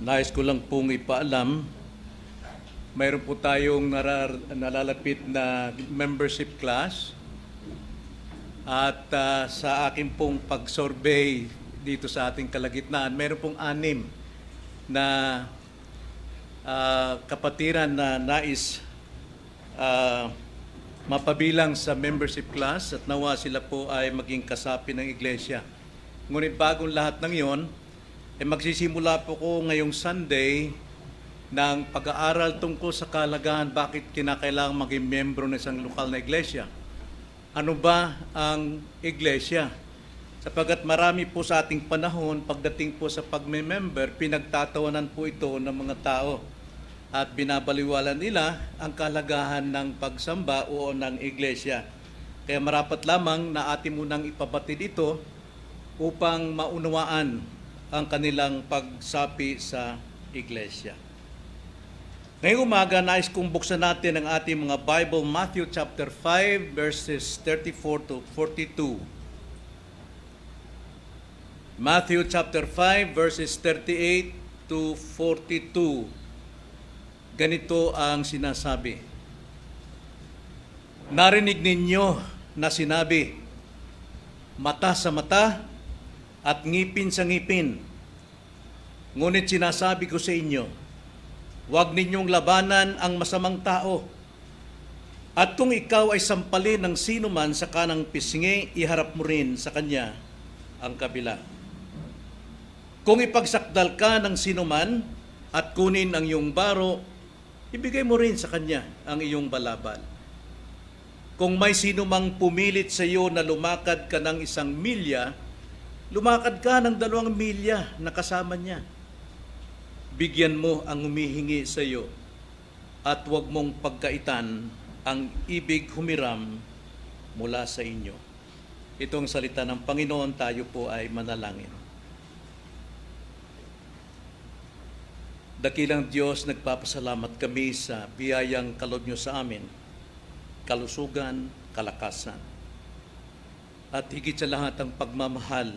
Nais ko lang pong ipaalam, mayroon po tayong nalalapit na membership class at sa akin pong pag-survey dito sa ating kalagitnaan, mayroon pong 6 na kapatiran na nais mapabilang sa membership class at nawa sila po ay maging kasapi ng iglesia. Ngunit bagong lahat ng yon, magsisimula po ko ngayong Sunday ng pag-aaral tungkol sa kalagahan bakit kinakailangan maging membro ng isang lokal na iglesia. Ano ba ang iglesia? Sapagat marami po sa ating panahon, pagdating po sa pagme-member, pinagtatawanan po ito ng mga tao at binabaliwalan nila ang kalagahan ng pagsamba o ng iglesia. Kaya marapat lamang na atin munang ipabatid ito upang maunawaan ang kanilang pagsapi sa iglesia. Ngayong umaga, nais kong buksan natin ang ating mga Bible, Matthew chapter 5, verses 34 to 42. Matthew chapter 5, verses 38 to 42. Ganito ang sinasabi. Narinig ninyo na sinabi, mata sa mata at ngipin sa ngipin. Ngunit sinasabi ko sa inyo, huwag ninyong labanan ang masamang tao. At kung ikaw ay sampalin ng sino man sa kanang pisngi, iharap mo rin sa kanya ang kabila. Kung ipagsakdal ka ng sino man at kunin ang iyong baro, ibigay mo rin sa kanya ang iyong balabal. Kung may sino mang pumilit sa iyo na lumakad ka ng 1 milya, lumakad ka ng 2 milya na kasama niya. Bigyan mo ang humihingi sa iyo at huwag mong pagkaitan ang ibig humiram mula sa inyo. Itong salita ng Panginoon, tayo po ay manalangin. Dakilang Diyos, nagpapasalamat kami sa biyayang kaloob niyo sa amin, kalusugan, kalakasan, at higit sa lahat ang pagmamahal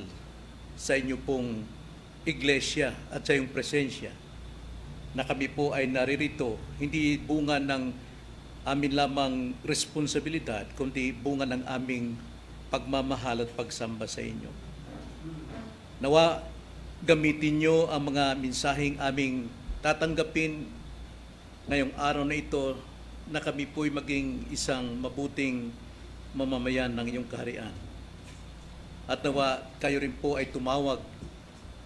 sa inyo pong iglesia at sa iyong presensya, na kami po ay naririto, hindi bunga ng amin lamang responsibilidad, kundi bunga ng aming pagmamahal at pagsamba sa inyo. Nawa, gamitin nyo ang mga mensaheng aming tatanggapin ngayong araw na ito, na kami po'y maging isang mabuting mamamayan ng iyong kaharian. At nawa, kayo rin po ay tumawag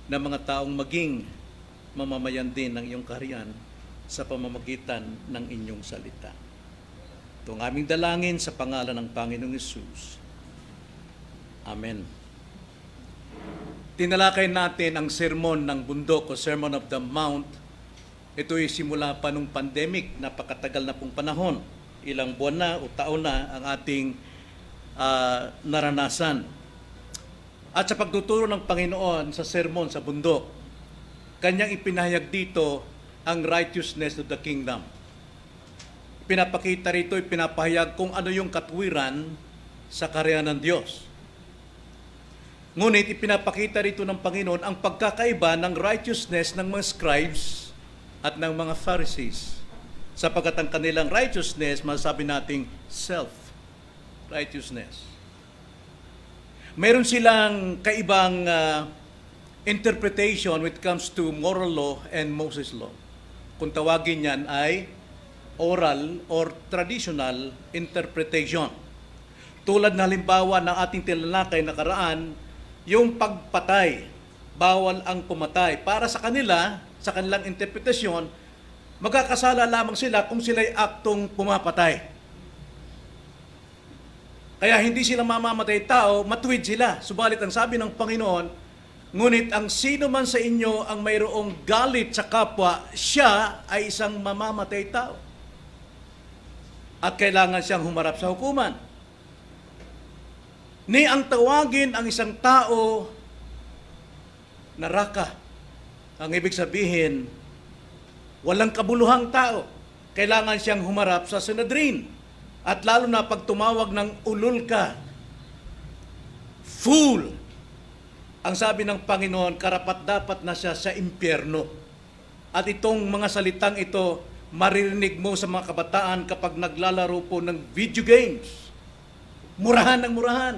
na mga taong maging mamamayan din ng iyong kaharian sa pamamagitan ng inyong salita. Ito ang aming dalangin sa pangalan ng Panginoong Hesus. Amen. Tinalakay natin ang sermon ng bundok o Sermon of the Mount. Ito ay simula pa nung pandemic, napakatagal na pong panahon. Ilang buwan na o taon na ang ating naranasan. At sa pagtuturo ng Panginoon sa sermon sa bundok, kanyang ipinahayag dito ang righteousness of the kingdom. Pinapakita rito, ipinapahayag kung ano yung katwiran sa kaharian ng Diyos. Ngunit ipinapakita rito ng Panginoon ang pagkakaiba ng righteousness ng mga scribes at ng mga Pharisees. Sapagkat ang kanilang righteousness, masasabi nating self-righteousness. Meron silang kaibang interpretation when it comes to moral law and Moses law. Kung tawagin yan ay oral or traditional interpretation. Tulad na halimbawa ng ating tinalakay nakaraan, yung pagpatay, bawal ang pumatay. Para sa kanila, sa kanilang interpretasyon, magkakasala lamang sila kung sila'y aktong pumapatay. Kaya hindi sila mamamatay tao, matuwid sila. Subalit ang sabi ng Panginoon, ngunit ang sino man sa inyo ang mayroong galit sa kapwa, siya ay isang mamamatay tao. At kailangan siyang humarap sa hukuman. Ni ang tawagin ang isang tao na raka. Ang ibig sabihin, walang kabuluhang tao. Kailangan siyang humarap sa Sanhedrin. At lalo na pag tumawag ng ulol ka, fool, ang sabi ng Panginoon, karapat-dapat na siya sa impyerno. At itong mga salitang ito, maririnig mo sa mga kabataan kapag naglalaro po ng video games. Murahan ng murahan.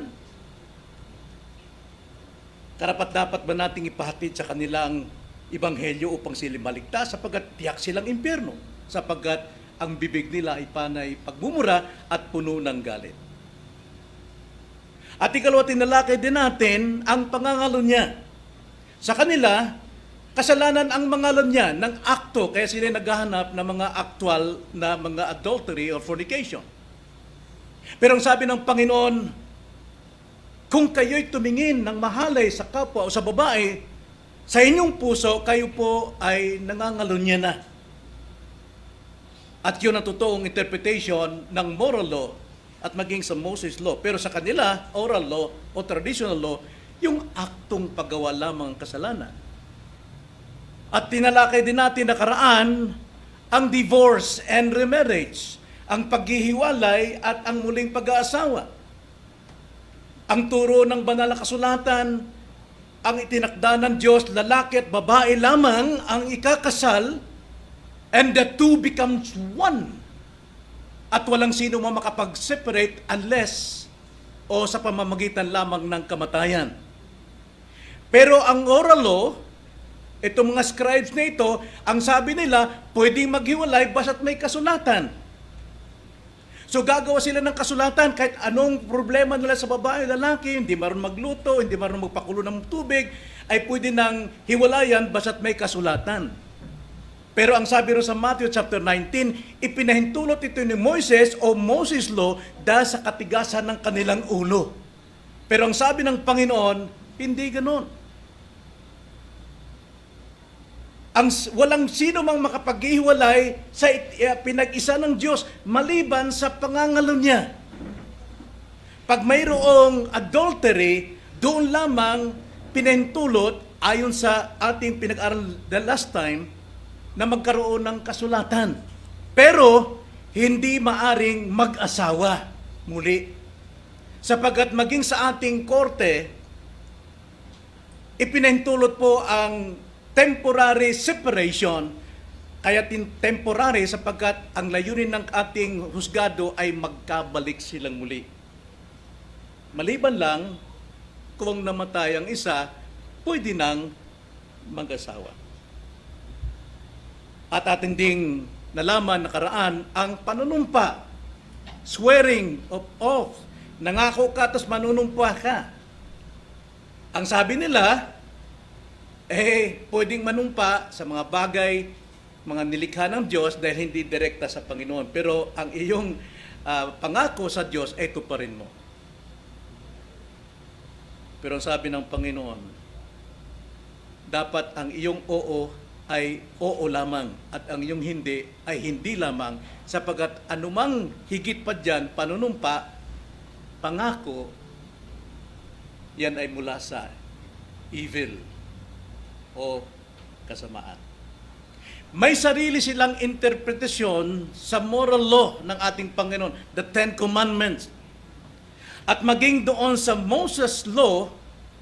Karapat-dapat ba nating ipahatid sa kanila ang Ebanghelyo upang sila maligtas sapagkat tiyak silang impyerno, sapagkat ang bibig nila ay panay pagmumura at puno ng galit. At ikalawa, tinalakay din natin ang pangangalo niya. Sa kanila, kasalanan ang mangalan niya ng akto, kaya sila naghahanap ng mga actual na mga adultery or fornication. Pero ang sabi ng Panginoon, kung kayo'y tumingin ng mahalay sa kapwa o sa babae, sa inyong puso, kayo po ay nangangalunya na. At yun ang totoong interpretation ng moral law at maging sa Moses law. Pero sa kanila, oral law o traditional law, yung aktong paggawa lamang ang kasalanan. At tinalakay din natin nakaraan ang divorce and remarriage, ang paghihiwalay at ang muling pag-aasawa. Ang turo ng banal na kasulatan, ang itinakda ng Diyos, lalaki at babae lamang ang ikakasal, and the two becomes one. At walang sino makapag-separate unless o sa pamamagitan lamang ng kamatayan. Pero ang oral law, itong mga scribes na ito, ang sabi nila, pwedeng maghiwalay basta't may kasulatan. So gagawa sila ng kasulatan kahit anong problema nila sa babae, lalaki, hindi marunong magluto, hindi marunong magpakulo ng tubig, ay pwede nang hiwalayan basta't may kasulatan. Pero ang sabi rin sa Matthew chapter 19, ipinahintulot ito ni Moises o Moses law dahil sa katigasan ng kanilang ulo. Pero ang sabi ng Panginoon, hindi ganoon. Walang sino mang makapaghiwalay sa pinag-isa ng Diyos maliban sa pangangalo niya. Pag mayroong adultery, doon lamang pinahintulot ayon sa ating pinag-aral the last time na magkaroon ng kasulatan. Pero hindi maaring mag-asawa muli. Sapagkat maging sa ating korte, ipinahintulot po ang temporary separation, kaya temporary sapagkat ang layunin ng ating husgado ay magkabalik silang muli. Maliban lang, kung namatay ang isa, pwede nang mag-asawa. At ating ding nalaman nakaraan ang panunumpa, swearing of oath, nangako ka tapos manunumpa ka. Ang sabi nila, pwedeng manumpa sa mga bagay, mga nilikha ng Diyos dahil hindi direkta sa Panginoon. Pero ang iyong pangako sa Diyos ay tuparin mo. Pero ang sabi ng Panginoon, dapat ang iyong oo ay oo lamang at ang iyong hindi ay hindi lamang sapagkat anumang higit pa dyan, panunumpa, pangako, yan ay mula sa evil o kasamaan. May sarili silang interpretasyon sa moral law ng ating Panginoon, the Ten Commandments. At maging doon sa Moses law,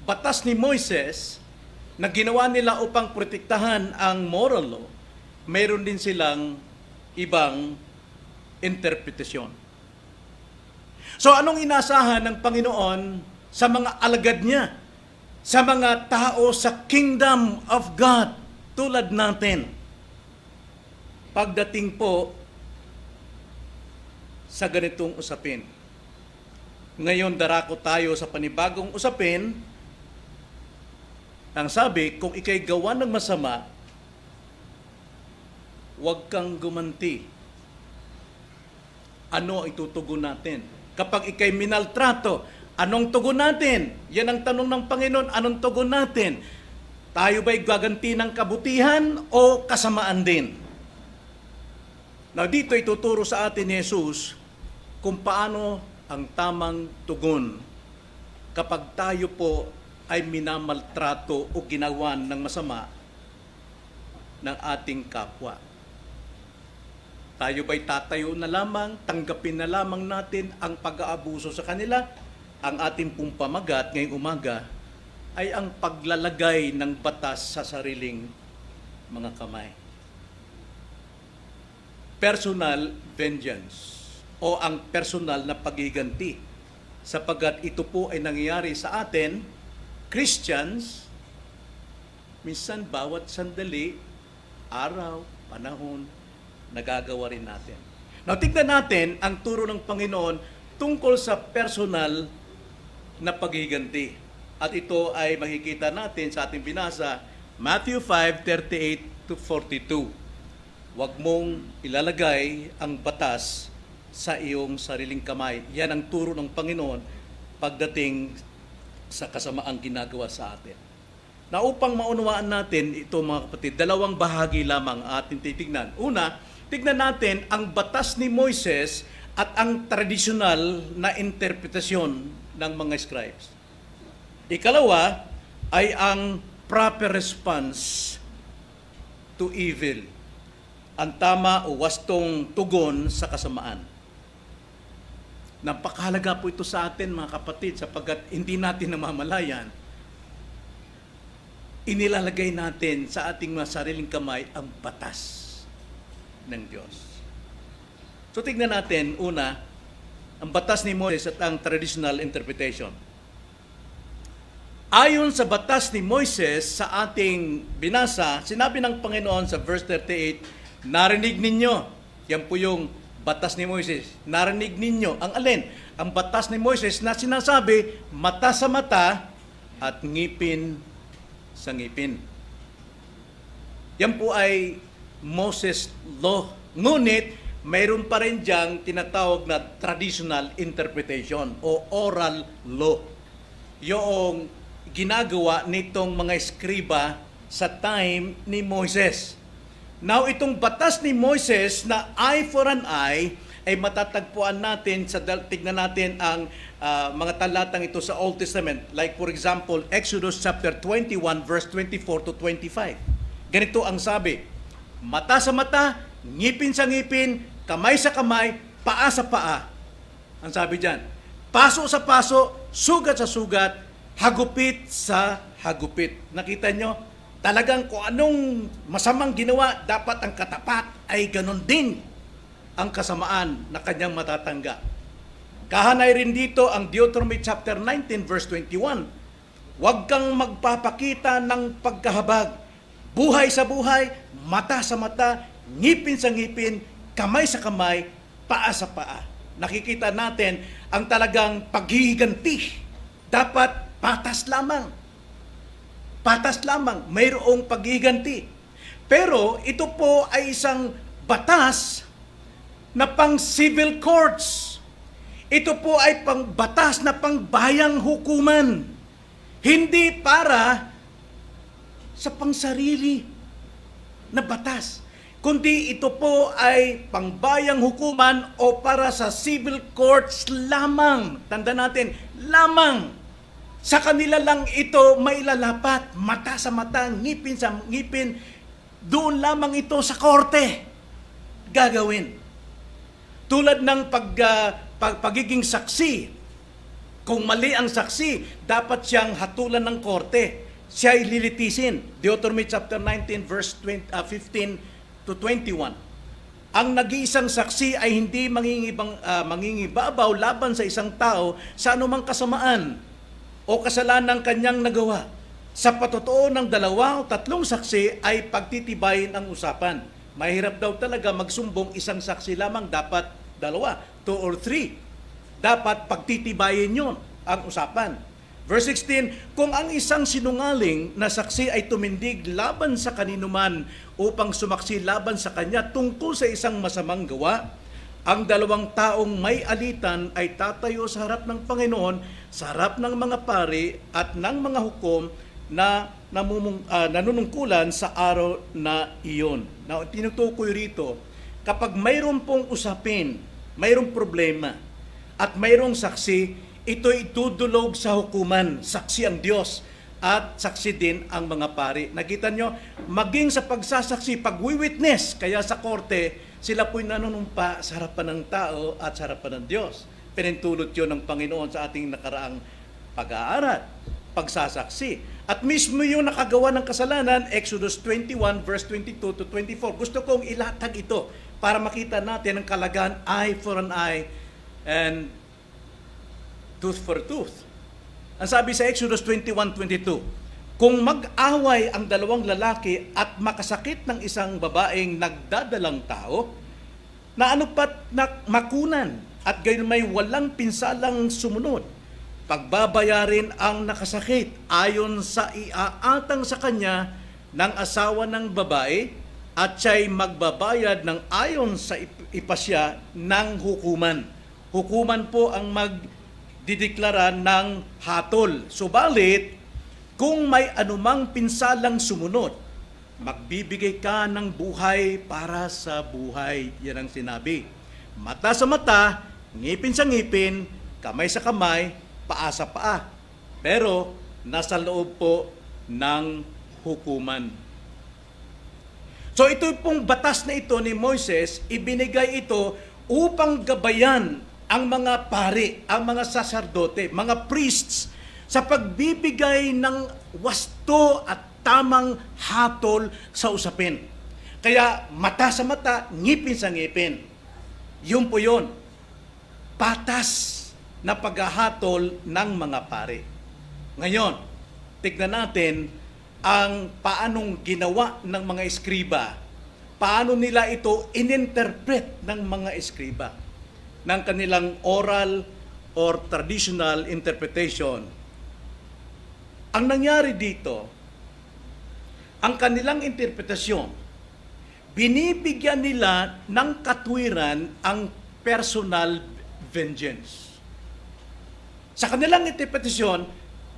batas ni Moises, na ginawa nila upang protektahan ang moral law, mayroon din silang ibang interpretasyon. So anong inasahan ng Panginoon sa mga alagad niya? Sa mga tao sa kingdom of God tulad natin. Pagdating po sa ganitong usapin. Ngayon darako tayo sa panibagong usapin. Ang sabi, kung ikay gawa ng masama, huwag kang gumanti. Ano ang itutugon natin? Kapag ikay minaltrato, anong tugon natin? Yan ang tanong ng Panginoon, anong tugon natin? Tayo ba'y gaganti ng kabutihan o kasamaan din? Now dito ituturo sa atin ni Jesus kung paano ang tamang tugon kapag tayo po ay minamaltrato o ginawan ng masama ng ating kapwa. Tayo ba'y tatayo na lamang, tanggapin na lamang natin ang pag-aabuso sa kanila? Ang ating pong pamagat ngayong umaga ay ang paglalagay ng batas sa sariling mga kamay. personal vengeance o ang personal na paghiganti, sapagkat ito po ay nangyayari sa atin, Christians, minsan bawat sandali, araw, panahon, nagagawa rin natin. Now, tignan natin ang turo ng Panginoon tungkol sa personal na paghiganti. At ito ay makikita natin sa ating binasa, Matthew 5:38 to 42. Huwag mong ilalagay ang batas sa iyong sariling kamay. Yan ang turo ng Panginoon pagdating sa kasamaang ginagawa sa atin. Na upang maunawaan natin ito mga kapatid, dalawang bahagi lamang ating titignan. Una, tignan natin ang batas ni Moises at ang tradisyonal na interpretasyon ng mga scribes. Ikalawa ay ang proper response to evil. Ang tama o wastong tugon sa kasamaan. Napakahalaga po ito sa atin mga kapatid sapagkat hindi natin namamalayan. Inilalagay natin sa ating mga sariling kamay ang batas ng Diyos. So tignan natin una ang batas ni Moises at ang traditional interpretation. Ayon sa batas ni Moises sa ating binasa, sinabi ng Panginoon sa verse 38, narinig ninyo. Yan po yung batas ni Moises. Narinig ninyo. Ang alin? Ang batas ni Moises na sinasabi, mata sa mata at ngipin sa ngipin. Yan po ay Moses law. Ngunit, mayroon pa rin diyang tinatawag na traditional interpretation o oral law. Yung ginagawa nitong mga eskriba sa time ni Moises. Now, itong batas ni Moises na eye for an eye ay matatagpuan natin sa tignan natin ang mga talatang ito sa Old Testament. Like for example, Exodus chapter 21 verse 24 to 25. Ganito ang sabi, mata sa mata, ngipin sa ngipin, kamay sa kamay, paa sa paa. Ang sabi diyan, paso sa paso, sugat sa sugat, hagupit sa hagupit. Nakita nyo? Talagang kung anong masamang ginawa, dapat ang katapat ay ganon din ang kasamaan na kanyang matatanggap. Kahanay rin dito ang Deuteronomy chapter 19 verse 21. Huwag kang magpapakita ng pagkahabag. Buhay sa buhay, mata sa mata, ngipin sa ngipin, kamay sa kamay, paa sa paa. Nakikita natin ang talagang paghihiganti. Dapat patas lamang. Patas lamang, mayroong paghiganti. Pero ito po ay isang batas na pang civil courts. Ito po ay pang batas na pang bayang hukuman. Hindi para sa pangsarili na batas. Kundi ito po ay pangbayang hukuman o para sa civil courts lamang. Tanda natin, lamang. Sa kanila lang ito mailalapat, mata sa mata, ngipin sa ngipin, doon lamang ito sa korte gagawin. Tulad ng pagiging saksi, kung mali ang saksi, dapat siyang hatulan ng korte. Siya ay lilitisin. Deuteronomy chapter 19 verse 15 to 21. Ang nag-iisang saksi ay hindi mangingibabaw laban sa isang tao sa anumang kasamaan o kasalanan kanyang nagawa. Sa patotoo ng 2 o 3 saksi ay pagtitibayin ang usapan. Mahirap daw talaga magsumbong isang saksi lamang, dapat 2, 2 or 3. Dapat pagtitibayin yon ang usapan. Verse 16, kung ang isang sinungaling na saksi ay tumindig laban sa kaninuman upang sumaksi laban sa kanya tungkol sa isang masamang gawa, ang 2 taong may alitan ay tatayo sa harap ng Panginoon, sa harap ng mga pari at ng mga hukom na nanunungkulan sa araw na iyon. Now, tinutukoy rito, kapag mayroon pong usapin, mayroong problema, at mayroong saksi, ito'y itudulog sa hukuman. Saksi ang Diyos at saksi din ang mga pari. Nakita nyo, maging sa pagsasaksi, pag-witness, kaya sa korte, sila po'y nanunumpa sa harapan ng tao at sa harapan ng Diyos. Pinintulot yun ng Panginoon sa ating nakaraang pag-aaral, pagsasaksi. At mismo yung nakagawa ng kasalanan, Exodus 21 verse 22 to 24. Gusto kong ilatag ito para makita natin ang kalagahan, eye for an eye and tooth for tooth. Ang sabi sa Exodus 21:22, kung mag-away ang dalawang lalaki at makasakit ng isang babaeng nagdadalang tao, na ano pat makunan at gayon may walang pinsalang sumunod, pagbabayarin ang nakasakit ayon sa iaatang sa kanya ng asawa ng babae at siya'y magbabayad ng ayon sa ipasya ng hukuman. Hukuman po ang magdideklara ng hatol. Subalit, kung may anumang pinsalang sumunod, magbibigay ka ng buhay para sa buhay. Yan ang sinabi. Mata sa mata, ngipin sa ngipin, kamay sa kamay, paa sa paa. Pero nasa loob po ng hukuman. So ito pong batas na ito ni Moises, ibinigay ito upang gabayan ang mga pari, ang mga saserdote, mga priests sa pagbibigay ng wasto at tamang hatol sa usapin. Kaya mata sa mata, ngipin sa ngipin. Yun po yun. Patas na paghahatol ng mga pari. Ngayon, tignan natin ang paanong ginawa ng mga eskriba. Paano nila ito ininterpret ng mga eskriba ng kanilang oral or traditional interpretation. Ang nangyari dito, ang kanilang interpretasyon, binibigyan nila ng katwiran ang personal vengeance. Sa kanilang interpretasyon,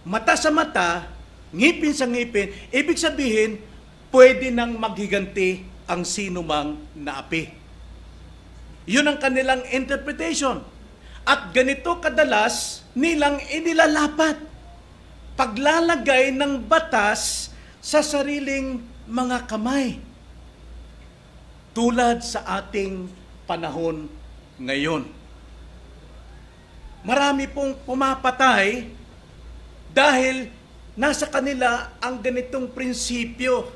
mata sa mata, ngipin sa ngipin, ibig sabihin, pwede nang maghiganti ang sinumang naapi. Yun ang kanilang interpretation. At ganito kadalas nilang inilalapat. Paglalagay ng batas sa sariling mga kamay. Tulad sa ating panahon ngayon. Marami pong pumapatay dahil nasa kanila ang ganitong prinsipyo.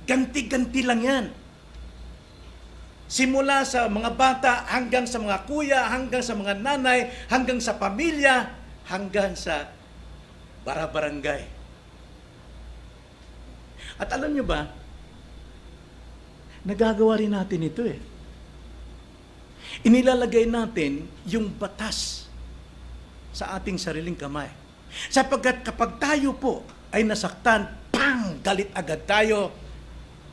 Ganti-ganti lang yan. Simula sa mga bata, hanggang sa mga kuya, hanggang sa mga nanay, hanggang sa pamilya, hanggang sa barabarangay. At alam nyo ba, nagagawa rin natin ito eh. Inilalagay natin yung batas sa ating sariling kamay. Sapagkat kapag tayo po ay nasaktan, galit agad tayo,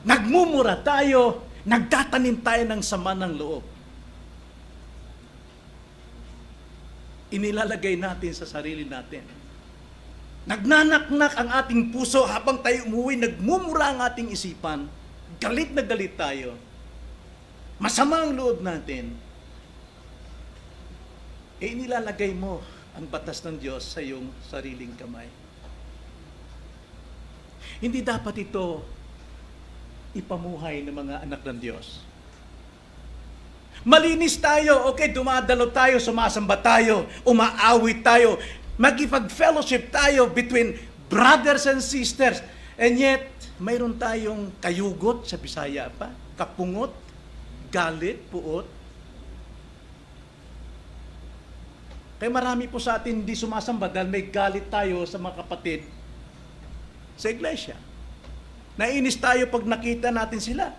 nagmumura tayo, nagtatanim tayo ng sama ng loob. Inilalagay natin sa sarili natin. Nagnanaknak ang ating puso habang tayo umuwi, nagmumura ang ating isipan, galit na galit tayo, masama ang loob natin, inilalagay mo ang batas ng Diyos sa iyong sariling kamay. Hindi dapat ito ipamuhay ng mga anak ng Diyos. Malinis tayo, okay, dumadalo tayo, sumasamba tayo, umaawit tayo, magkipag-fellowship tayo between brothers and sisters, and yet, mayroon tayong kayugot sa Bisaya pa, kapungot, galit, puot. Kaya marami po sa atin hindi sumasamba dahil may galit tayo sa mga kapatid sa iglesia. Nainis tayo pag nakita natin sila.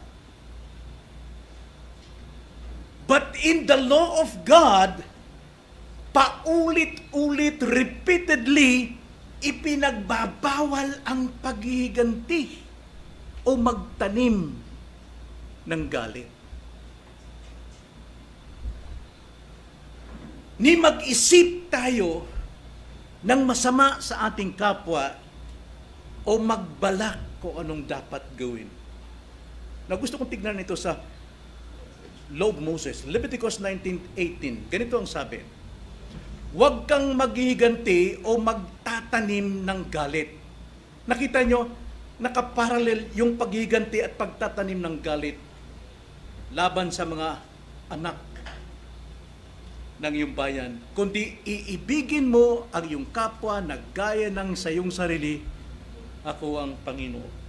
But in the law of God, paulit-ulit, repeatedly, ipinagbabawal ang paghihiganti o magtanim ng galit. Ni mag-isip tayo ng masama sa ating kapwa o magbalak kung anong dapat gawin. Na gusto kong tignan ito sa Law of Moses, Leviticus 19:18. Ganito ang sabi, huwag kang maghihiganti o magtatanim ng galit. Nakita nyo, nakaparallel yung paghihiganti at pagtatanim ng galit laban sa mga anak ng iyong bayan, kundi iibigin mo ang iyong kapwa na gaya ng sa iyong sarili. Ako ang Panginoon.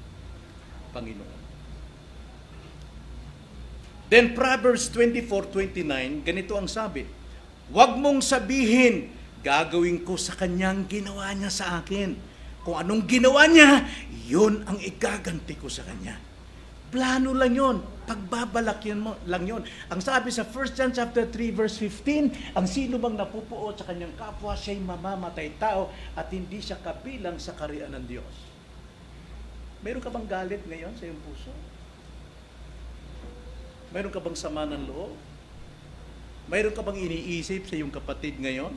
Then Proverbs 24:29, ganito ang sabi, huwag mong sabihin, gagawin ko sa kanyang ginawa niya sa akin. Kung anong ginawa niya, yun ang igaganti ko sa kanya. Plano lang yun. Pagbabalak yun mo lang yun. Ang sabi sa 1 John chapter 3 verse 15, ang sino bang napupuot sa kanyang kapwa, siya'y mamamatay tao at hindi siya kabilang sa kaharian ng Diyos. Meron ka bang galit ngayon sa iyong puso? Meron ka bang sama ng loob? Meron ka bang iniisip sa iyong kapatid ngayon?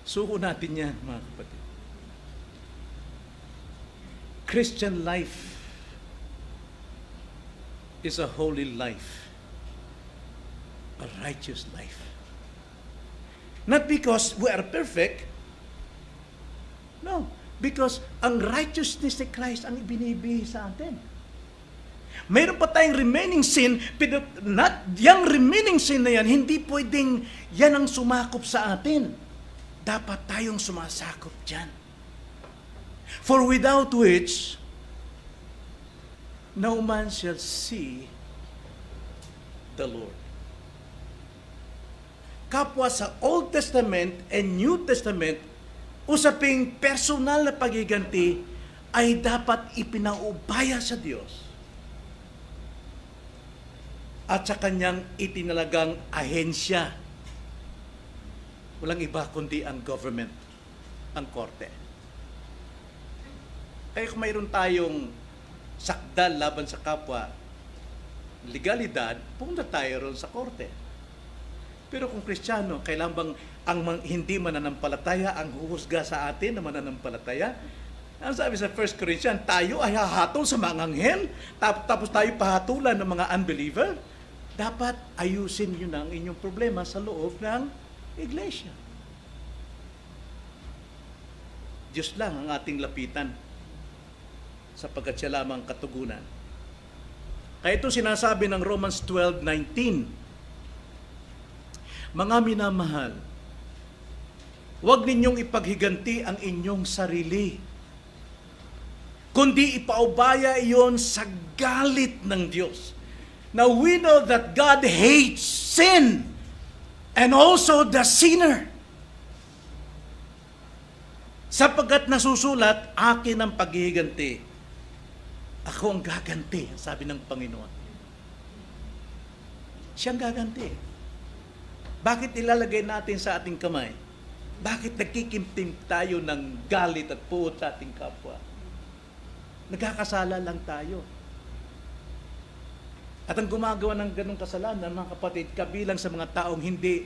Suko natin yan, mga kapatid. Christian life is a holy life, a righteous life. Not because we are perfect, no, because ang righteousness ni Christ ang ibinibigay sa atin. Mayroon pa tayong remaining sin, pero yung remaining sin na yan, hindi pwedeng yan ang sumakop sa atin. Dapat tayong sumasakop dyan. For without which, no man shall see the Lord. Kapwa sa Old Testament and New Testament, usaping personal na pagiganti ay dapat ipinaubaya sa Diyos at sa kanyang itinalagang ahensya. Walang iba kundi ang government, ang korte. Kaya kung mayroon tayong sakdal laban sa kapwa, legalidad, pumunta tayo ron sa korte. Pero kung Kristiyano, kailan bang hindi mananampalataya ang huhusga sa atin na mananampalataya? Ang sabi sa 1 Corinthians, tayo ay hahatol sa mga anghel, tapos tayo pahatulan ng mga unbeliever. Dapat ayusin nyo na ang inyong problema sa loob ng iglesia. Diyos lang ang ating lapitan sapagkat siya lamang katugunan. Kaya ito sinasabi ng Romans 12:19, mga minamahal, huwag ninyong ipaghiganti ang inyong sarili, kundi ipaubaya iyon sa galit ng Diyos. Now we know that God hates sin and also the sinner. Sapagkat nasusulat, akin ang paghihiganti. Ako ang gaganti, sabi ng Panginoon. Siyang gaganti. Bakit ilalagay natin sa ating kamay? Bakit nagkikimtim tayo ng galit at puot sa ating kapwa? Nagkakasala lang tayo. At ang gumagawa ng ganong kasalanan, mga kapatid, kabilang sa mga taong hindi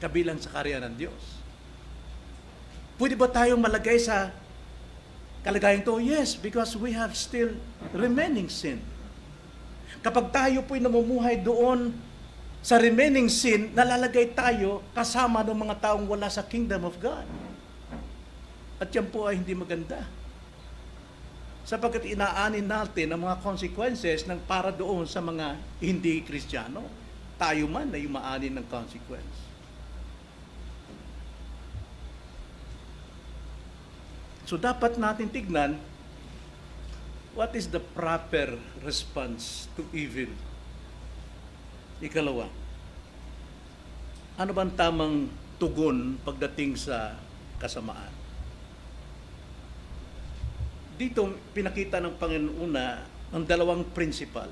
kabilang sa kaharian ng Diyos. Pwede ba tayong malagay sa kalagayan to? Yes, because we have still remaining sin. Kapag tayo po'y namumuhay doon sa remaining sin, nalalagay tayo kasama ng mga taong wala sa kingdom of God. At yan po ay hindi maganda. Sapagkat inaanin natin ang mga consequences ng para doon sa mga hindi Kristiyano. Tayo man ay umaanin ng consequence. So dapat natin tignan, what is the proper response to evil? Ikalawa, ano bang tamang tugon pagdating sa kasamaan? Dito, pinakita ng Panginoon una ang dalawang principle,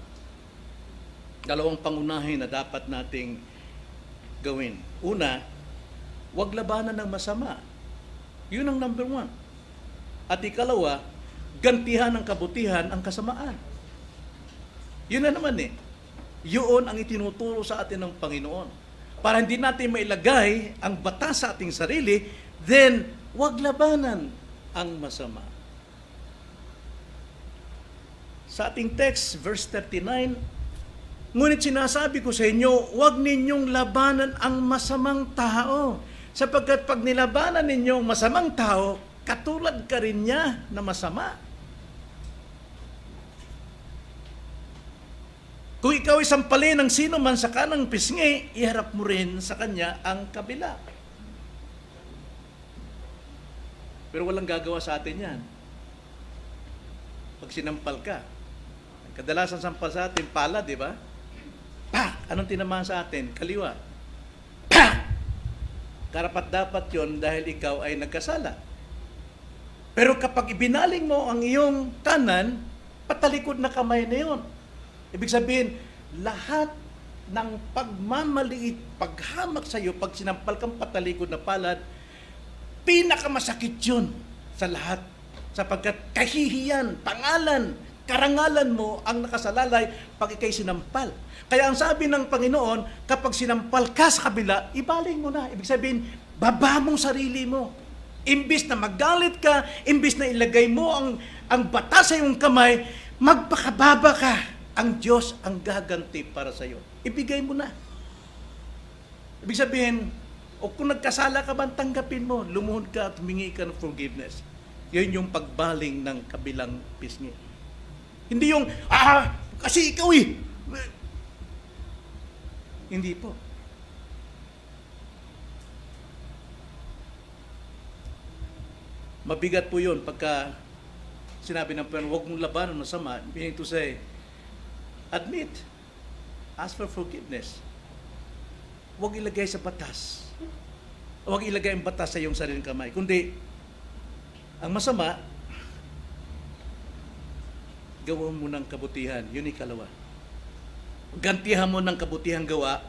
dalawang pangunahin na dapat nating gawin. Una, huwag labanan ng masama. Yun ang number one. At ikalawa, gantihan ng kabutihan ang kasamaan. Yun na naman eh. Yun ang itinuturo sa atin ng Panginoon. Para hindi natin mailagay ang batas sa ating sarili, then huwag labanan ang masama. Sa ating text, verse 39, ngunit sinasabi ko sa inyo, huwag ninyong labanan ang masamang tao. Sapagkat pag nilabanan ninyo ang masamang tao, katulad ka rin niya na masama. Kung ikaw ay sampalin ng sino man sa kanang pisngi, iharap mo rin sa kanya ang kabila. Pero walang gagawa sa atin yan. pag sinampal ka. Kadalasan sampal sa atin, pala, di ba? Pak! Anong tinamaan sa atin? Kaliwa. Pak! Karapat dapat yon dahil ikaw ay nagkasala. Pero kapag ibinaling mo ang iyong kanan, patalikod na kamay na yon. Ibig sabihin, lahat ng pagmamaliit, paghamak sa iyo, pag sinampal kang patalikod na palad, pinakamasakit yun sa lahat. Sapagkat kahihiyan, pangalan, karangalan mo ang nakasalalay pag ikay sinampal. Kaya ang sabi ng Panginoon, kapag sinampal ka sa kabila, ibaling mo na. Ibig sabihin, baba mong sarili mo. Imbis na magalit ka, imbis na ilagay mo ang batas sa iyong kamay, magpakababa ka. Ang Diyos ang gaganti para sa iyo. Ibigay mo na. Ibig sabihin, o kung nagkasala ka man, tanggapin mo. Lumuhod ka at humingi ka ng forgiveness. Yun yung pagbaling ng kabilang pisngi. Hindi yung, kasi ikaw eh. Hindi po. Mabigat po yun pagka sinabi ng Panginoon, huwag mong labanan masama. Meaning to say, admit, ask for forgiveness. Huwag ilagay sa batas. Huwag ilagay ang batas sa iyong sariling kamay. Kundi, ang masama, gawin mo ng kabutihan. Yun ikalawa. Gantihan mo ng kabutihan gawa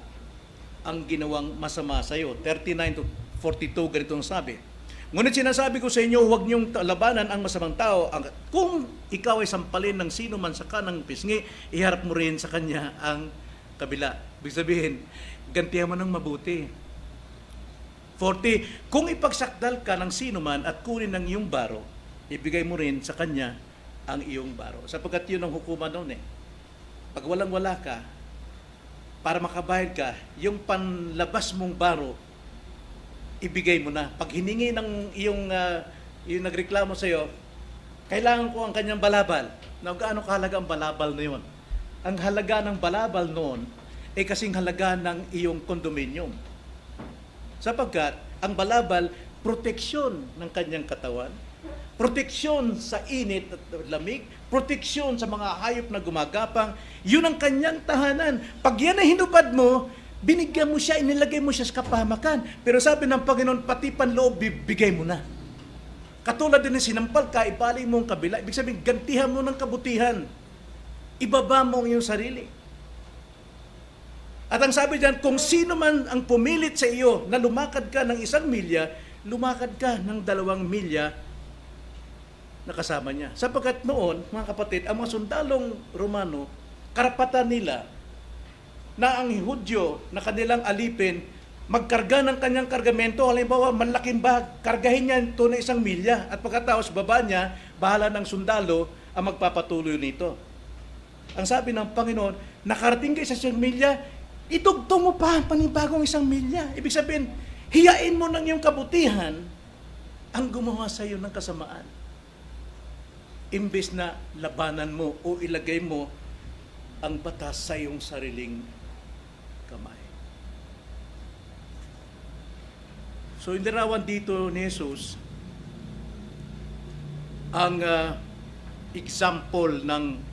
ang ginawang masama sa iyo. 39 to 42, ganito ang sabi. Ngunit sinasabi ko sa inyo, huwag niyong labanan ang masamang tao. Kung ikaw ay sampalin ng sino man sa kanang pisngi, iharap mo rin sa kanya ang kabila. Ibig sabihin, gantihan mo ng mabuti. 40, kung ipagsakdal ka ng sino man at kunin ang iyong baro, ibigay mo rin sa kanya ang iyong baro. Sapagkat yun ang hukuman noon eh. Pag walang-wala ka, para makabayad ka, yung panlabas mong baro, ibigay mo na. Pag hiningi ng yung nagreklamo sa iyo, kailangan ko ang kanyang balabal. Na gaano kahalaga ang balabal na yun? Ang halaga ng balabal noon ay kasing halaga ng iyong kondominium. Sapagkat ang balabal, proteksyon ng kanyang katawan, proteksyon sa init at lamig, proteksyon sa mga hayop na gumagapang, yun ang kanyang tahanan. Pag yan ay hinubad mo, binigyan mo siya, inilagay mo siya sa kapahamakan. Pero sabi ng Panginoon, pati panloob, bibigay mo na. Katulad din ng sinampal ka, ibaling mo ang kabila. Ibig sabihin, gantihan mo ng kabutihan. Ibaba mo ang iyong sarili. At ang sabi diyan, kung sino man ang pumilit sa iyo na lumakad ka ng 1 milya, lumakad ka ng 2 milya na kasama niya. Sapagkat noon, mga kapatid, ang mga sundalong Romano, karapatan nila na ang Hudyo na kanilang alipin, magkarga ng kanyang kargamento, halimbawa, malaking bag, kargahin niya ito na 1 milya, at pagkatapos baba niya, bahala ng sundalo ang magpapatuloy nito. Ang sabi ng Panginoon, nakarating kayo sa 1 milya, itugtong mo pa ang panibagong 1 milya. Ibig sabihin, hiyain mo ng iyong kabutihan ang gumawa sa iyo ng kasamaan. Imbes na labanan mo o ilagay mo ang batas sa iyong sariling kamay. So, inirawan dito ni Jesus ang example ng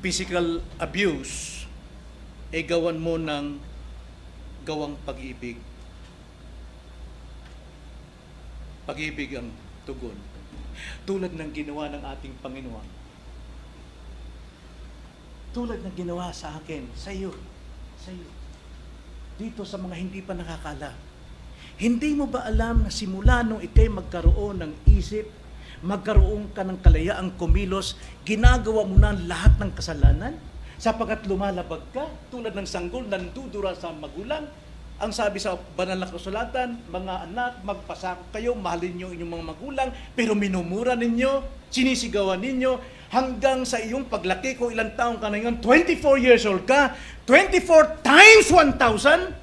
physical abuse ay gawan mo ng gawang pag-ibig. Pag-ibig ang tugon. Tulad ng ginawa ng ating Panginoon. Tulad ng ginawa sa akin, sa iyo. Dito sa mga hindi pa nakakaalam. Hindi mo ba alam na simula nung ikay magkaroon ng isip, magkaroon ka ng kalayaang kumilos, ginagawa mo na lahat ng kasalanan? Sapagkat lumalabag ka, tulad ng sanggol, nandudura sa magulang. Ang sabi sa banal na kasulatan, mga anak, magpasakop kayo, mahalin niyo inyong mga magulang, pero minumura ninyo, sinisigawan ninyo, hanggang sa iyong paglaki, kung ilang taong ka na ngayon, 24 years old ka, 24 times 1,000,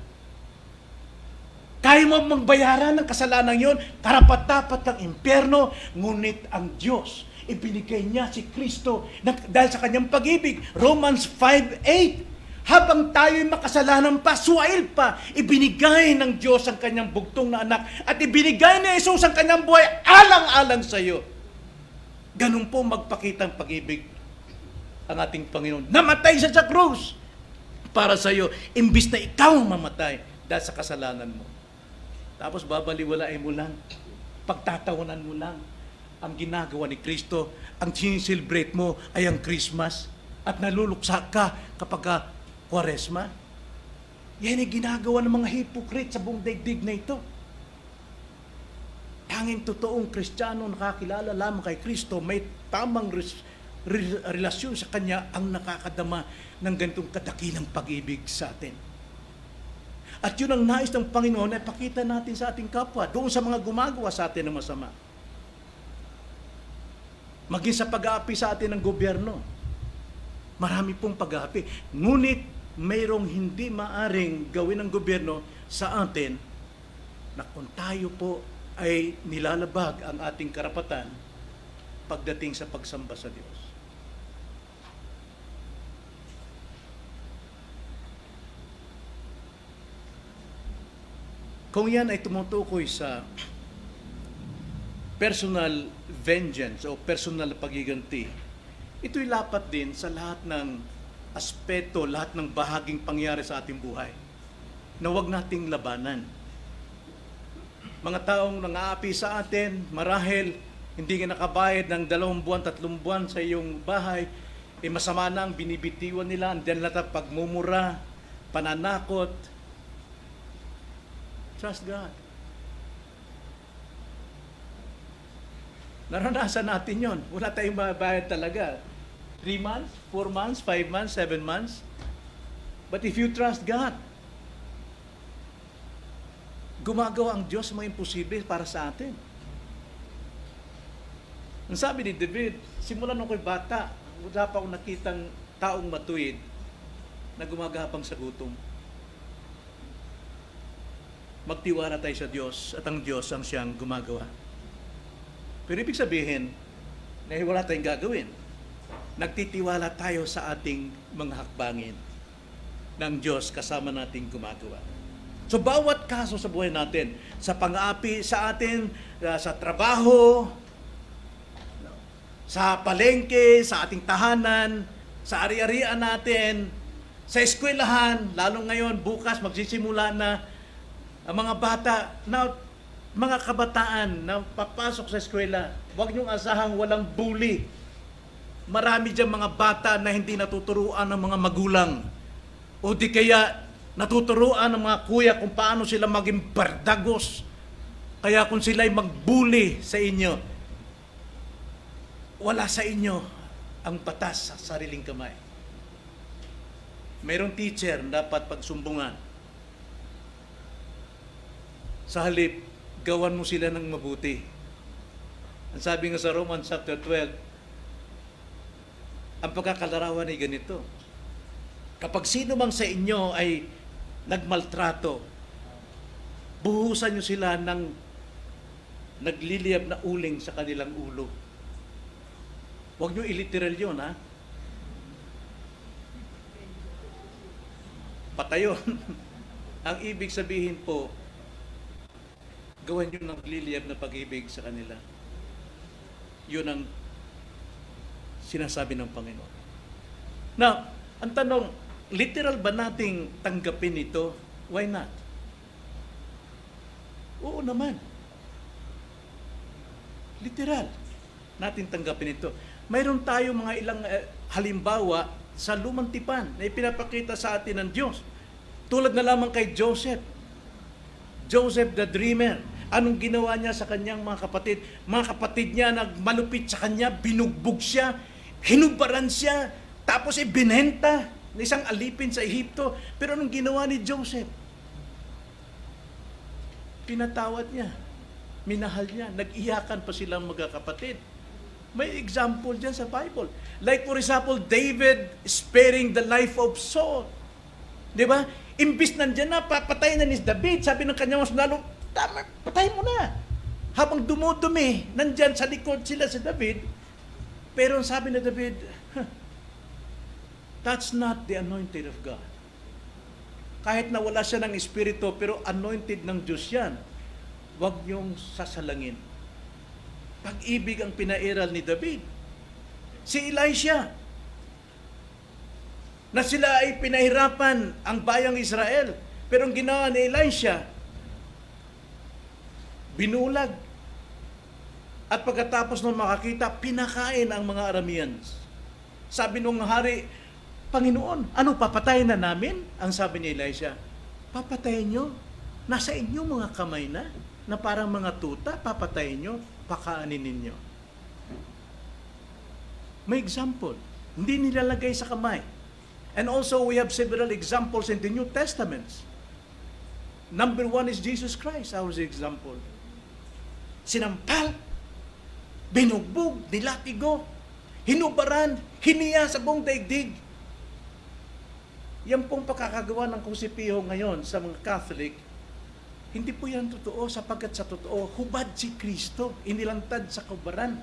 kaya mo magbayaran ng kasalanan yon, karapat-dapat ng impyerno, ngunit ang Diyos, ibinigay niya si Kristo dahil sa kanyang pag-ibig. Romans 5:8. Habang tayo'y makasalanan pa, suwail pa, ibinigay ng Diyos ang kanyang bugtong na anak at ibinigay ni Jesus ang kanyang buhay alang-alang sa iyo. Ganun po magpakitang pag-ibig ang ating Panginoon. Namatay siya sa krus para sa iyo, imbis na ikaw ang mamatay dahil sa kasalanan mo. Tapos babaliwalain mo lang, pagtatawanan mo lang ang ginagawa ni Kristo, ang siniselebrate mo ay ang Christmas at naluluksa ka kapag Kwaresma. Yan ay ginagawa ng mga hypocrite sa buong daigdig na ito. Tanging totoong Kristiyano nakakilala lamang kay Kristo, may tamang relasyon sa Kanya ang nakakadama ng ganitong kadakilang pag-ibig sa atin. At yun ang nais ng Panginoon na ipakita natin sa ating kapwa, doon sa mga gumagawa sa atin ng masama. Maging sa pag-aapi sa atin ng gobyerno. Marami pong pag-aapi. Ngunit mayroong hindi maaring gawin ng gobyerno sa atin na kung tayo po ay nilalabag ang ating karapatan pagdating sa pagsamba sa Diyos. Kung yan ay tumutukoy sa personal vengeance o personal pagiganti, ito'y lapat din sa lahat ng aspeto, lahat ng bahaging pangyari sa ating buhay na huwag nating labanan. Mga taong nang-aapi sa atin, marahil hindi ka nakabayad ng 2 buwan, 3 buwan sa iyong bahay, masama na ang binibitiwan nila, andiyan lahat ang pagmumura, pananakot. Trust God. Naranasan natin yon. Wala tayong mabayad talaga. 3 months, 4 months, 5 months, 7 months. But if you trust God, gumagawa ang Diyos mga imposible para sa atin. Ang sabi ni David, simulan nung ko'y bata, wala pa akong nakitang taong matuwid na gumagapang sa gutom. Magtiwala tayo sa Diyos at ang Diyos ang siyang gumagawa. Pero ibig sabihin, na wala tayong gagawin. Nagtitiwala tayo sa ating mga hakbangin ng Diyos kasama nating gumagawa. So bawat kaso sa buhay natin, sa pang-aapi sa atin, sa trabaho, sa palengke, sa ating tahanan, sa ari-arian natin, sa eskwelahan, lalo ngayon, bukas magsisimula na ang mga bata, na mga kabataan na papasok sa eskwela, huwag niyong asahang walang bully. Marami dyan mga bata na hindi natuturuan ng mga magulang. O di kaya natuturuan ng mga kuya kung paano sila maging bardagos. Kaya kung sila'y mag-bully sa inyo, wala sa inyo ang batas sa sariling kamay. Mayroong teacher na dapat pagsumbungan. Sa halip, gawan mo sila ng mabuti. Ang sabi nga sa Romans chapter 12, ang pagkakalarawan ay ganito. Kapag sino mang sa inyo ay nagmaltrato, buhusan nyo sila ng nagliliyab na uling sa kanilang ulo. Huwag nyo iliteral yun, ha? Patayon. Ang ibig sabihin po, gawin nyo ng nagliliyab na pag-ibig sa kanila. Yun ang sinasabi ng Panginoon. Now, ang tanong, literal ba nating tanggapin ito? Why not? Oo naman. Literal natin tanggapin ito. Mayroon tayo mga ilang halimbawa sa lumang tipan na ipinapakita sa atin ng Diyos. Tulad na lamang kay Joseph. Joseph the Dreamer. Anong ginawa niya sa kanyang mga kapatid? Mga kapatid niya nagmalupit sa kanya, binugbog siya, hinubaran siya, tapos ibinenta ng isang alipin sa Ehipto. Pero anong ginawa ni Joseph? Pinatawad niya. Minahal niya. Nag-iyakan pa silang magkakapatid. May example dyan sa Bible. Like for example, David sparing the life of Saul. Di ba? Imbis nandyan na, papatayin na ni David. Sabi ng kanyang mas lalo, tama, patayin mo na. Habang dumudumi, nandyan sa likod sila si David. Pero ang sabi ni David, that's not the anointed of God. Kahit na wala siya ng Espiritu, pero anointed ng Diyos yan. Huwag niyong sasalangin. Pag-ibig ang pinairal ni David. Si Elisha, na sila ay pinahirapan ang bayang Israel. Pero ang ginawa ni Elisha, binulag. At pagkatapos nung makakita, pinakain ang mga Arameans. Sabi nung hari, Panginoon, ano, papatayin na namin? Ang sabi ni Elisha, papatayin nyo. Nasa inyo mga kamay na parang mga tuta, papatayin nyo, pakaanin ninyo. May example. Hindi nilalagay sa kamay. And also, we have several examples in the New Testaments. Number one is Jesus Christ, our example. Sinampal, binugbog, nilatigo, hinubaran, hiniya sa buong daigdig. Yan pong pagkakagawa ng krusipiho ngayon sa mga Catholic, hindi po yan totoo sapagkat sa totoo, hubad si Kristo, inilantad sa kubaran.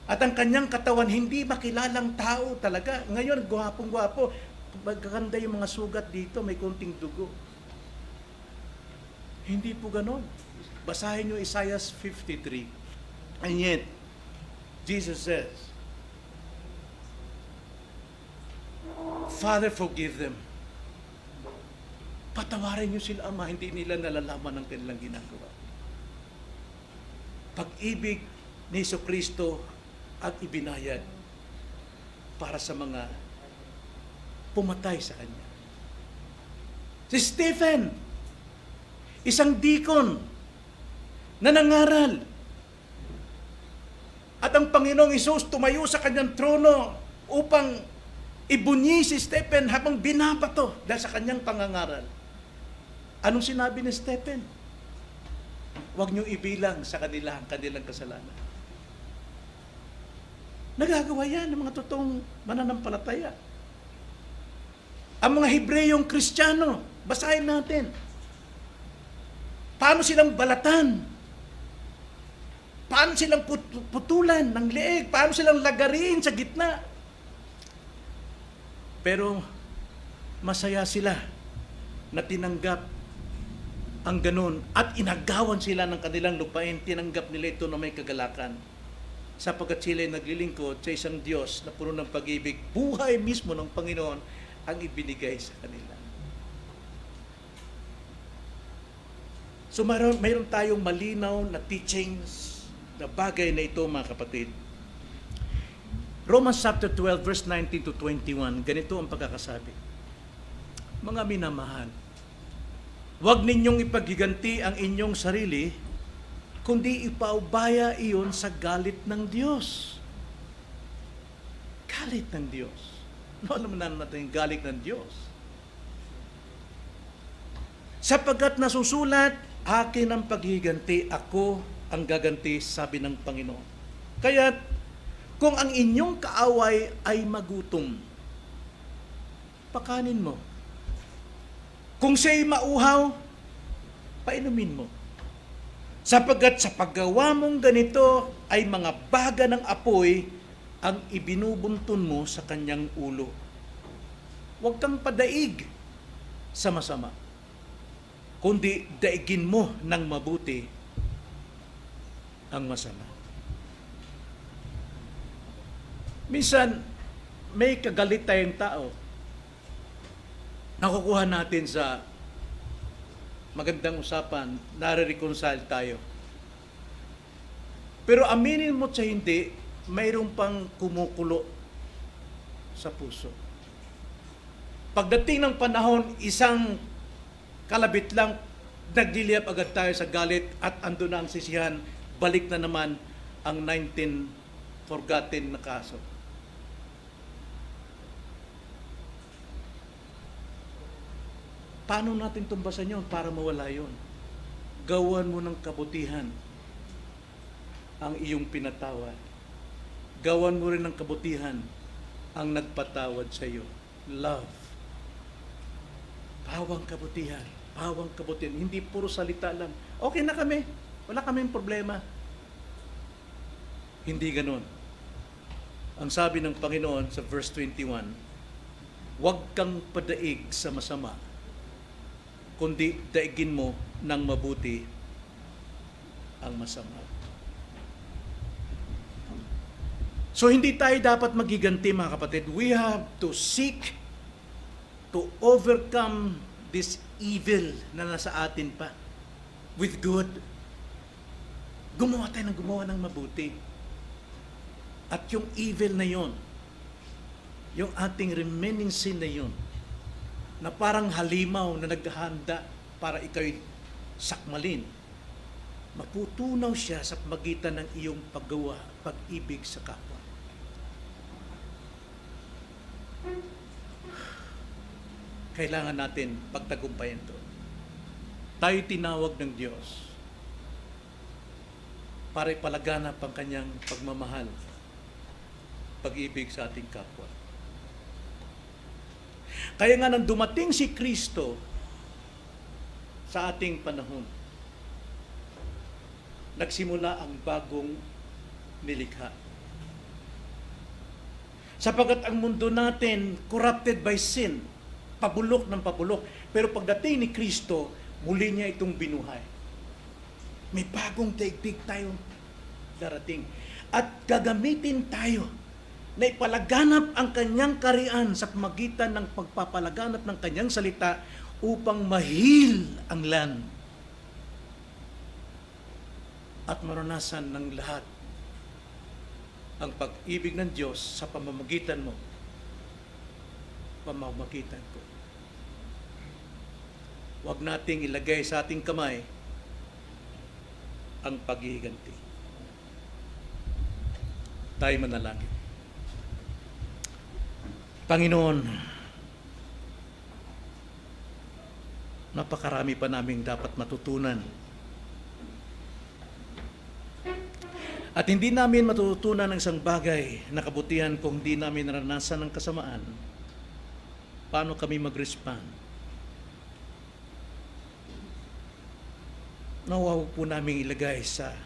At ang kanyang katawan, hindi makilalang tao talaga. Ngayon, gwapong-gwapo. Magaganda yung mga sugat dito, may konting dugo. Hindi po ganon. Basahin nyo Isaiah 53. And yet, Jesus says, Father, forgive them. Patawarin nyo sila, Ama, hindi nila nalalaman ang kanilang ginagawa. Pag-ibig ni Jesucristo at ibinayad para sa mga pumatay sa Kanya. Si Stephen, isang deacon na nangaral. At ang Panginoong Hesus tumayo sa kanyang trono upang ibunyi si Stephen habang binabato dahil sa kanyang pangangaral. Anong sinabi ni Stephen? Huwag niyo ibilang sa kanila ang kanilang kasalanan. Nagagawa yan ng mga totoong mananampalataya. Ang mga Hebreyong Kristiyano, basahin natin. Paano silang balatan? Paano silang putulan ng leeg? Paano silang lagariin sa gitna? Pero masaya sila na tinanggap ang ganun at inagawan sila ng kanilang lupain. Tinanggap nila ito na may kagalakan. Sapagkat sila ay naglilingkod sa isang Diyos na puno ng pag-ibig, buhay mismo ng Panginoon ang ibinigay sa kanila. So mayroon tayong malinaw na teachings na bagay na ito, mga kapatid. Romans chapter 12 verse 19 to 21, ganito ang pagkakasabi. Mga minamahal, huwag ninyong ipaghiganti ang inyong sarili, kundi ipaubaya iyon sa galit ng Diyos. Galit ng Diyos. Ano naman natin yung galit ng Diyos? Sapagkat nasusulat, akin ang paghiganti, ako ang gaganti, sabi ng Panginoon. Kaya, kung ang inyong kaaway ay magutom, pakanin mo. Kung siya'y mauhaw, painumin mo. Sapagkat sa paggawa mong ganito ay mga baga ng apoy ang ibinubuntun mo sa kanyang ulo. Huwag kang padaig sa masama, kundi daigin mo ng mabuti ang masama. Minsan, may kagalit tayong tao. Nakukuha natin sa magandang usapan, nare-reconcile tayo. Pero aminin mo sa hindi, mayroon pang kumukulo sa puso. Pagdating ng panahon, isang kalabit lang, nagliliyap agad tayo sa galit at ando na ang sisihan, balik na naman ang 19 forgotten na kaso. Paano natin tumbasan yun para mawala yun? Gawan mo ng kabutihan ang iyong pinatawad. Gawan mo rin ng kabutihan ang nagpatawad sa iyo. Love. Pawang kabutihan. Pawang kabutihan. Hindi puro salita lang. Okay na kami. Wala kaming problema. Hindi ganon. Ang sabi ng Panginoon sa verse 21, huwag kang padaig sa masama, kundi daigin mo ng mabuti ang masama. So hindi tayo dapat magiganti, mga kapatid. We have to seek to overcome this evil na nasa atin pa with good. Gumawa tayo ng gumawa ng mabuti. At yung evil na yon, yung ating remaining sin na yon, na parang halimaw na naghahanda para ikaw'y sakmalin, maputunaw siya sa pagitan ng iyong paggawa, pag-ibig sa kapwa. Kailangan natin pagtagumpayan ito. Tayo tinawag ng Diyos para ipalaganap ang kanyang pagmamahal, pag-ibig sa ating kapwa. Kaya nga nang dumating si Kristo sa ating panahon, nagsimula ang bagong nilikha. Sapagat ang mundo natin corrupted by sin, pabulok ng pabulok. Pero pagdating ni Kristo, muli niya itong binuhay. May bagong daigdig tayo darating. At gagamitin tayo na ipalaganap ang kanyang karian sa pamagitan ng pagpapalaganap ng kanyang salita upang mahil ang land at maranasan ng lahat ang pag-ibig ng Diyos sa pamamagitan mo, pamamagitan ko. Huwag nating ilagay sa ating kamay ang paghihiganti. Tayo manalangin. Panginoon, napakarami pa naming dapat matutunan. At hindi namin matututunan ng isang bagay na kabutihan kung hindi namin naranasan ng kasamaan. Paano kami mag-respond? Nawaw po namin ilagay sa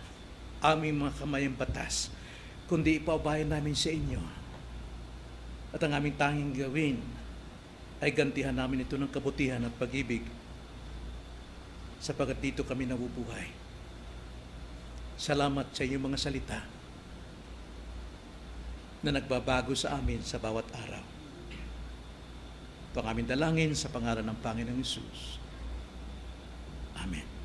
aming mga kamay ang batas, kundi ipaubayan namin sa inyo. At ang aming tanging gawin ay gantihan namin ito ng kabutihan at pag-ibig, sapagat dito kami nabubuhay. Salamat sa iyong mga salita na nagbabago sa amin sa bawat araw. Ito ang aming dalangin sa pangalan ng Panginoong Hesus. Amen.